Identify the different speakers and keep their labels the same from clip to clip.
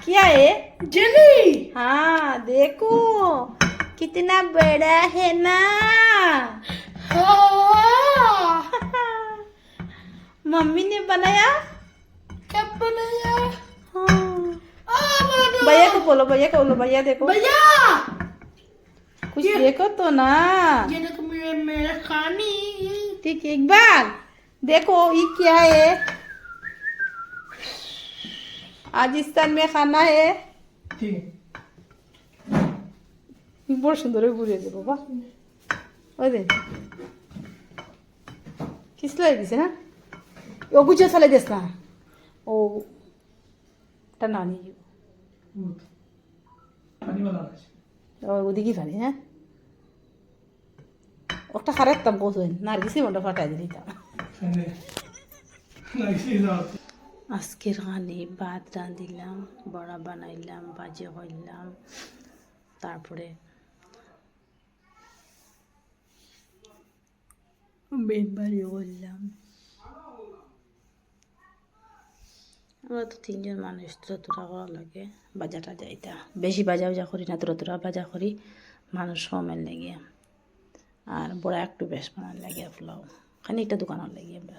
Speaker 1: क्या है?
Speaker 2: जेली।
Speaker 1: हाँ देखो कितना बड़ा है ना।
Speaker 2: हाँ।
Speaker 1: मम्मी ने बनाया।
Speaker 2: कब बनाया?
Speaker 1: हाँ।
Speaker 2: बनाया।
Speaker 1: भैया को बोलो, भैया को बोलो, भैया देखो
Speaker 2: भैया
Speaker 1: कुछ देखो तो ना।
Speaker 2: ये देखो मेरा खानी।
Speaker 1: ठीक है, एक बार देखो ये क्या है। आज इस टाइम में खाना है।
Speaker 2: ठीक
Speaker 1: বড় সুন্দর ঘুরে দে বাবা। ওই দে কিসলাই দিছে না। ও গুছে চালাই দিস না। ও টানা নিয়ে
Speaker 2: পানি वाला আছে।
Speaker 1: ওদিকে ফানি হ্যাঁ। একটা খারাপতাম কোথায় নার্গিসি মনটা ফাটাই দিতাম। আজকের গানে ভাত রাঁধিলাম, বড়া বানাইলাম, ভাজি হইলাম, তারপরে বেন বাড়ি করলাম। আমরা তো তিনজন মানুষ, তুরা করা লাগে বাজাটা যাইতা। বেশি বাজা বাজা করি না, তুরা বাজা করি মানুষ কমের লেগে। আর বড়া একটু বেশ বানার লাগে পোলাও খানিকটা দোকানের লাগে আমরা।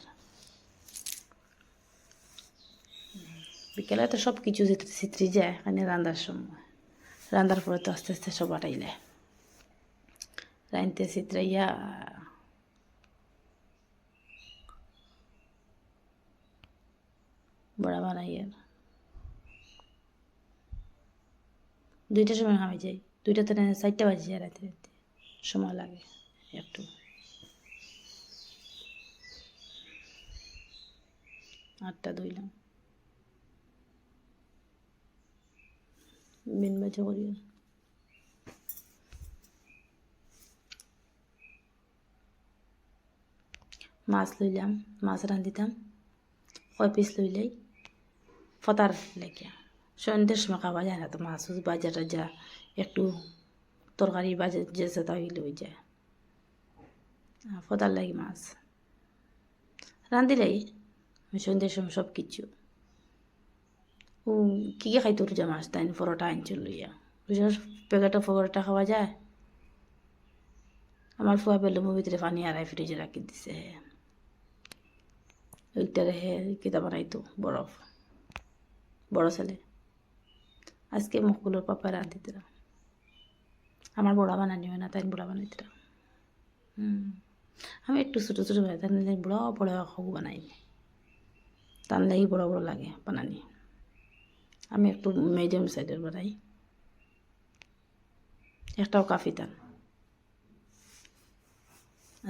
Speaker 1: বিকেলে তো সব কিছু চিত্রি যায় এখানে রান্নার সময়। রান্নার পরে তো আস্তে আস্তে সব আটাইলে রাঁধতে চিত্রাইয়া বড়া বানাই। আর 2টার সময় আমি যাই, 2টাতে 4টা বাজে যায় রাতে রাতে সময় লাগে একটু। আটটা ধুইলাম, বেন বাজা করি। মাছ লইলাম, মাছ রাঁধিতাম। কয় পিস লইলেই ফতার লেগে সন্ধ্যের সময় খাওয়া যায় না তো। মাছ বাজা টাজা একটু তরকারি বাজা যেসে তাই লই যায়। ফতার লাগে মাছ রাঁধিলেই সন্ধ্যের সময় সব কিছু। ও কী খাইতো রোজা মাছ তাই পরোটা আনছিল লইয়া। রোজার প্যাকেটে পরোটা খাওয়া যায়। আমার ফুয়া বেলুমের ভিতরে পানি আড়াই ফ্রিজে রাখি দিছে। ওইটারে হে কিতা বানাইতো বরফ বড় ছেলে। আজকে মুখগুলোর পাপা রাঁধিতরা। আমার বড়া বানানি হয় না, তাই বড়া বানাইতরা। আমি একটু ছোটো ছোটো বানাই, তার বড় বড় খাবো বানাই। তার লাগি বড় বড় লাগে বানানি। আমি একটু মিডিয়াম সাইজের বানাই। একটাও কাফি তান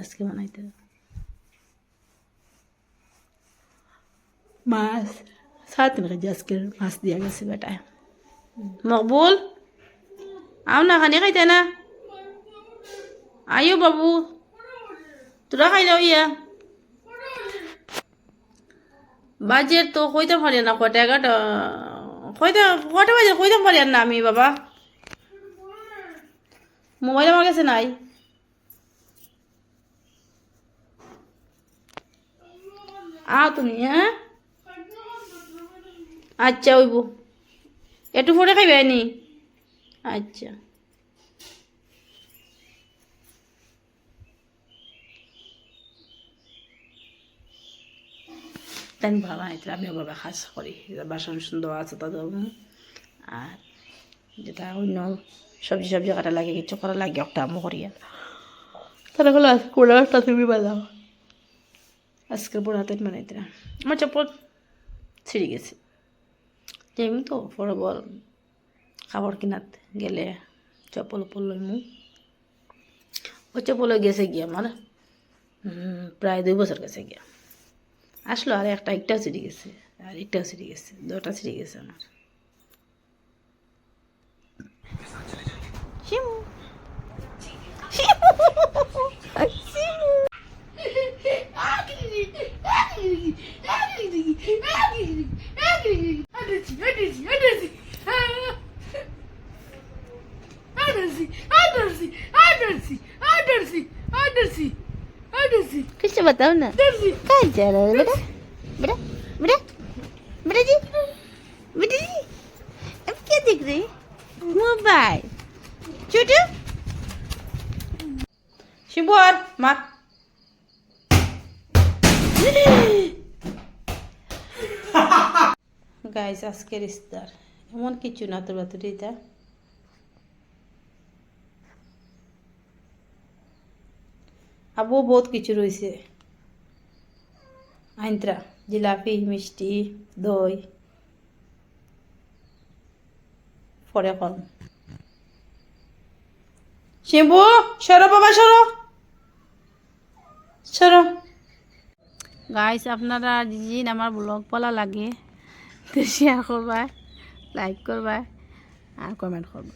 Speaker 1: আজকে বানাইতে। মাছ 3 কেজি আজকের মাছ দিয়া গেছে বেটায়। মকবুল আও না, খানি খাইতে না? আয়ো বাবু তোরা খাইলেও ইয়া বাজের তো কইতে পারি না। কটা 11টা কটা বাজে কইতে পারি না আমি বাবা। মোবাইল আমার কাছে নাই। আও তুমি হ্যাঁ। আচ্ছা ওইব একটু পরে খাইবে নি। আচ্ছা তাই ভাবা নাই আমি বাবা খাস করি। বাসন সুন্দর আছে তাদের। আর যেটা অন্য সবজি কাটা লাগে কিছু করা লাগে একটা আমও করি। আর তারা হলো পোড়াটা তুমি বাজাও। আজকের পোড়াতে বানাইতে আমার চপ্পল ছিঁড়ে গেছে। যেমন তো বরাবর খাবার কিনাত গেলে চপ্পল লইমু। ওই চপ্পল গেছে গিয়ে আমার প্রায় 2 বছর গেছে গিয়া। আসলো আর একটাও ছিঁড়ে গেছে, আর একটাও ছিঁড়ে গেছে, 2টা ছিঁড়ে গেছে আমার। कुछ बताओ ना कहाँ जा रहा है बेटा? बेटा बेटा बेटा जी, बेटा जी, ডিগ্রি মোবাইল ছোট শিবর মার গাইস আজকের ইস্তার এমন কিছু না তোর বাতুরিটা আবু বহুত কিছু রয়েছে আইন্ত্রা জিলাপি মিষ্টি দই পরে কর শিবু সরো বাবা সরো সরো গাইস আপনারা যিন আমার ব্লগ পালা লাগে তো শেয়ার করবা লাইক করবা আর কমেন্ট করবা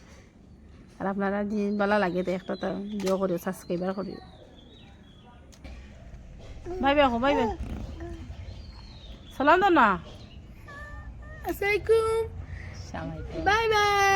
Speaker 1: আর আপনারা যিন ভালো লাগে তো একটা তো ভিডিও করিও সাবস্ক্রাইবার করিও বাই বাই বাই বাই সালাম দাও না
Speaker 2: আসসালামাইকুম
Speaker 1: সালামালাইকুম
Speaker 2: বাই বাই